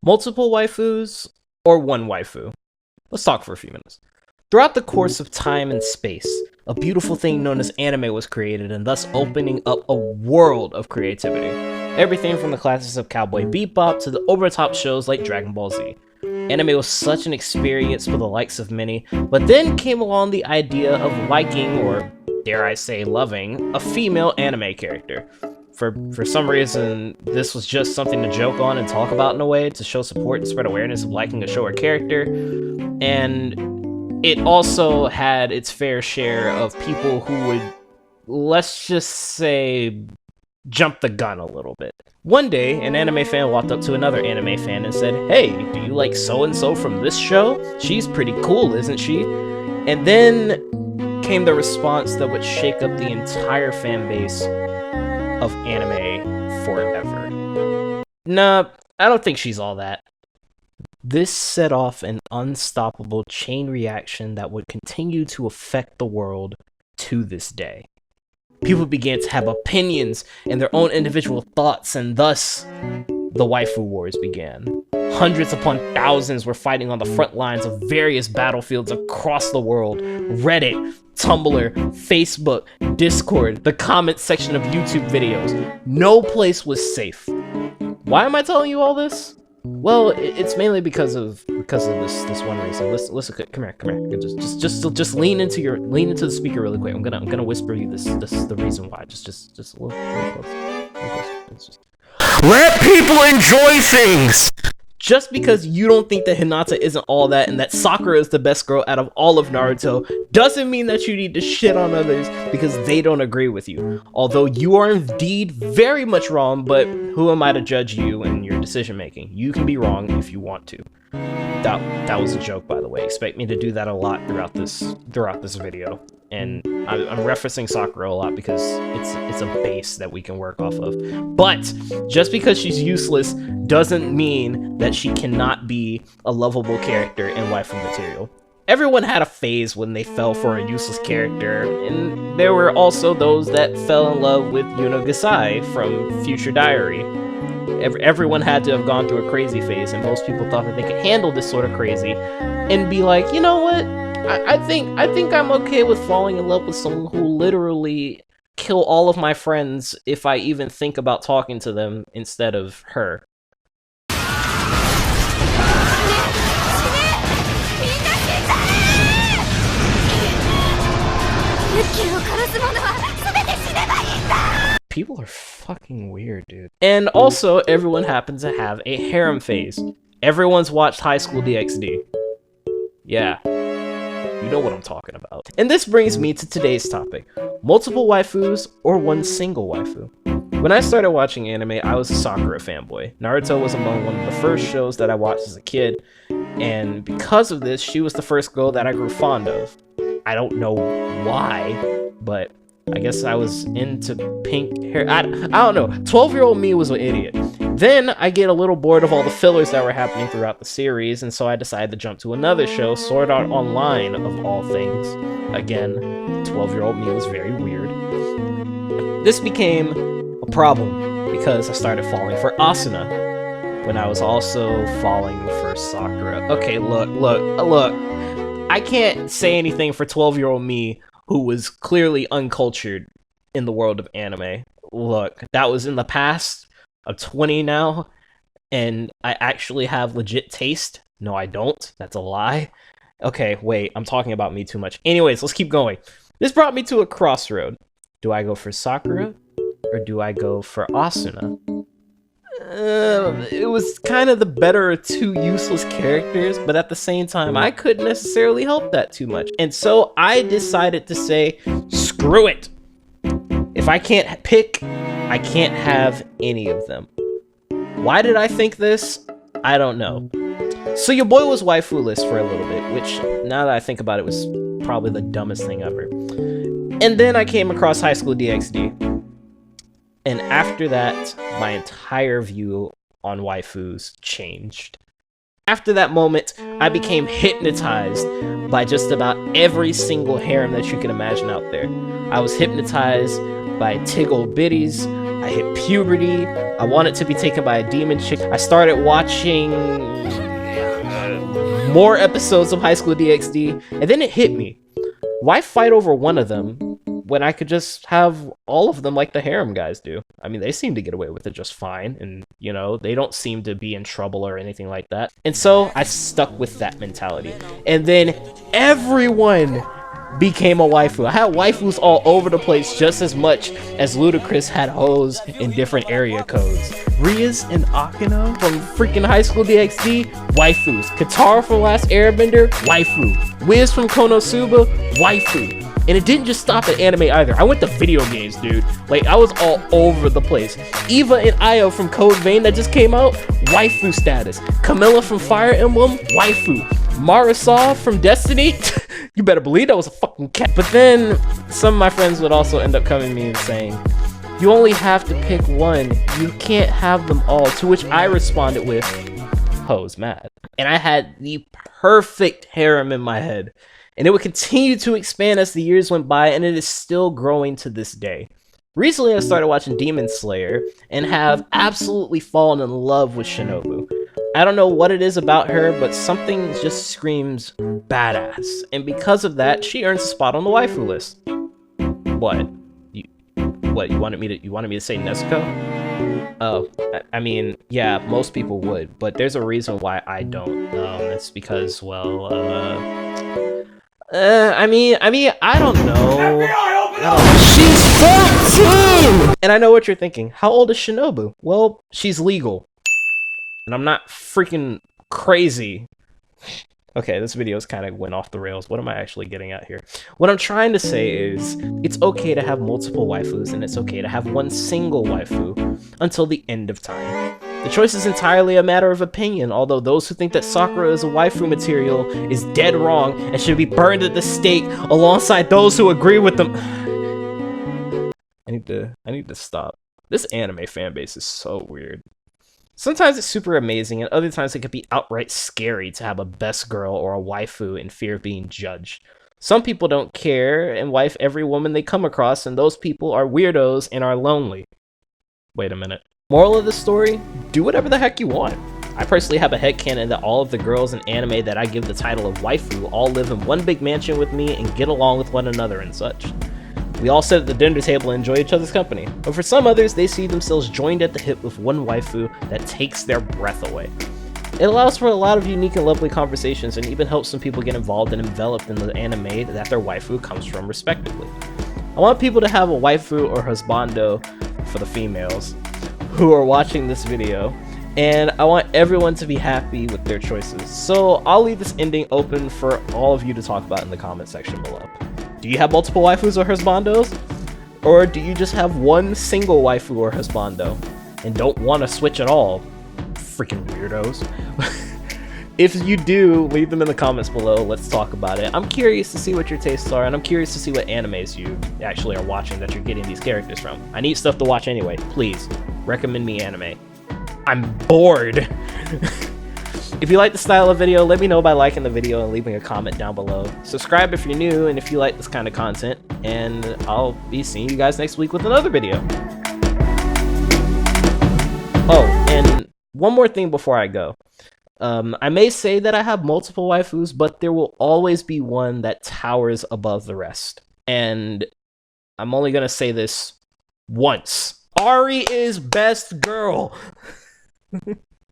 Multiple waifus or one waifu? Let's talk for a few minutes. Throughout the course of time and space, a beautiful thing known as anime was created, and thus opening up a world of creativity. Everything from the classics of Cowboy Bebop to the over-the-top shows like Dragon Ball Z. Anime was such an experience for the likes of many, but then came along the idea of liking, or dare I say loving, a female anime character. For some reason, this was just something to joke on and talk about in a way, to show support and spread awareness of liking a show or character. And it also had its fair share of people who would, let's just say, jump the gun a little bit. One day, an anime fan walked up to another anime fan and said, "Hey, do you like so-and-so from this show? She's pretty cool, isn't she?" And then came the response that would shake up the entire fan base of anime forever. Nah, I don't think she's all that. This set off an unstoppable chain reaction that would continue to affect the world to this day. People began to have opinions and their own individual thoughts, and thus, the waifu wars began. Hundreds upon thousands were fighting on the front lines of various battlefields across the world. Reddit, Tumblr, Facebook, Discord, the comment section of YouTube videos. No place was safe. Why am I telling you all this? Well, it's mainly because of this one reason. Listen, come here. Just lean into the speaker really quick. I'm gonna whisper you this the reason why. Just a little close. Let people enjoy things! Just because you don't think that Hinata isn't all that and that Sakura is the best girl out of all of Naruto doesn't mean that you need to shit on others because they don't agree with you. Although you are indeed very much wrong, but who am I to judge you and your decision making? You can be wrong if you want to. That was a joke, by the way. Expect me to do that a lot throughout this video. And I'm referencing Sakura a lot because it's a base that we can work off of. But just because she's useless doesn't mean that she cannot be a lovable character in waifu material. Everyone had a phase when they fell for a useless character, and there were also those that fell in love with Yuno Gasai from Future Diary. Everyone had to have gone through a crazy phase, and most people thought that they could handle this sort of crazy and be like, you know what? I think I'm okay with falling in love with someone who literally kill all of my friends if I even think about talking to them instead of her. People are fucking weird, dude. And also, everyone happens to have a harem phase. Everyone's watched High School DxD. Yeah. You know what I'm talking about. And this brings me to today's topic. Multiple waifus or one single waifu? When I started watching anime, I was a Sakura fanboy. Naruto was among one of the first shows that I watched as a kid, and because of this, she was the first girl that I grew fond of. I don't know why, but I guess I was into pink hair. I don't know. 12-year-old me was an idiot. Then I get a little bored of all the fillers that were happening throughout the series, and so I decided to jump to another show, Sword Art Online of all things. Again, 12-year-old me was very weird. This became a problem because I started falling for Asuna when I was also falling for Sakura. Okay, look. I can't say anything for 12-year-old me who was clearly uncultured in the world of anime. Look, that was in the past. I'm 20 now, and I actually have legit taste. No, I don't. That's a lie. Okay, wait, I'm talking about me too much. Anyways, let's keep going. This brought me to a crossroad. Do I go for Sakura, or do I go for Asuna? It was kind of the better of two useless characters, but at the same time, I couldn't necessarily help that too much. And so I decided to say, screw it. If I can't pick, I can't have any of them. Why did I think this? I don't know. So your boy was waifu-less for a little bit, which, now that I think about it, was probably the dumbest thing ever. And then I came across High School DxD. And after that, my entire view on waifus changed. After that moment, I became hypnotized by just about every single harem that you can imagine out there. I was hypnotized by Tiggle Biddies. I hit puberty. I wanted to be taken by a demon chick. I started watching more episodes of High School DxD, and then it hit me. Why fight over one of them when I could just have all of them like the harem guys do? I mean, they seem to get away with it just fine, and, you know, they don't seem to be in trouble or anything like that. And so I stuck with that mentality. And then everyone became a waifu. I had waifus all over the place just as much as Ludacris had hoes in different area codes. Rias and Akino from freaking High School DxD, waifus. Katara from Last Airbender, waifu. Wiz from Konosuba, waifu. And it didn't just stop at anime either. I went to video games, dude. Like, I was all over the place. Eva and Io from Code Vein that just came out, waifu status. Camilla from Fire Emblem, waifu. Marisol from Destiny, you better believe that was a fucking cat. But then some of my friends would also end up coming to me and saying, you only have to pick one. You can't have them all. To which I responded with, hoes mad. And I had the perfect harem in my head. And it would continue to expand as the years went by, and it is still growing to this day. Recently, I started watching Demon Slayer and have absolutely fallen in love with Shinobu. I don't know what it is about her, but something just screams badass. And because of that, she earns a spot on the waifu list. What? You wanted me to say Nezuko? Oh, I mean, yeah, most people would, but there's a reason why I don't. It's because, well, I mean, I don't know. She's 14! And I know what you're thinking. How old is Shinobu? Well, she's legal. And I'm not freaking crazy. Okay, this video's kind of went off the rails. What am I actually getting at here? What I'm trying to say is, it's okay to have multiple waifus, and it's okay to have one single waifu until the end of time. The choice is entirely a matter of opinion, although those who think that Sakura is a waifu material is dead wrong and should be burned at the stake alongside those who agree with them. I need to stop. This anime fanbase is so weird. Sometimes it's super amazing, and other times it can be outright scary to have a best girl or a waifu in fear of being judged. Some people don't care and wife every woman they come across, and those people are weirdos and are lonely. Wait a minute. Moral of the story? Do whatever the heck you want. I personally have a headcanon that all of the girls in anime that I give the title of waifu all live in one big mansion with me and get along with one another and such. We all sit at the dinner table and enjoy each other's company. But for some others, they see themselves joined at the hip with one waifu that takes their breath away. It allows for a lot of unique and lovely conversations and even helps some people get involved and enveloped in the anime that their waifu comes from respectively. I want people to have a waifu or husbando for the females who are watching this video, and I want everyone to be happy with their choices. So I'll leave this ending open for all of you to talk about in the comment section below. Do you have multiple waifus or husbandos? Or do you just have one single waifu or husbando and don't want to switch at all? Freaking weirdos. If you do, leave them in the comments below. Let's talk about it. I'm curious to see what your tastes are, and I'm curious to see what animes you actually are watching that you're getting these characters from. I need stuff to watch anyway. Please, recommend me anime. I'm bored. If you like the style of video, let me know by liking the video and leaving a comment down below. Subscribe if you're new and if you like this kind of content, and I'll be seeing you guys next week with another video. Oh, and one more thing before I go. I may say that I have multiple waifus, but there will always be one that towers above the rest. And I'm only gonna say this once. Ari is best girl.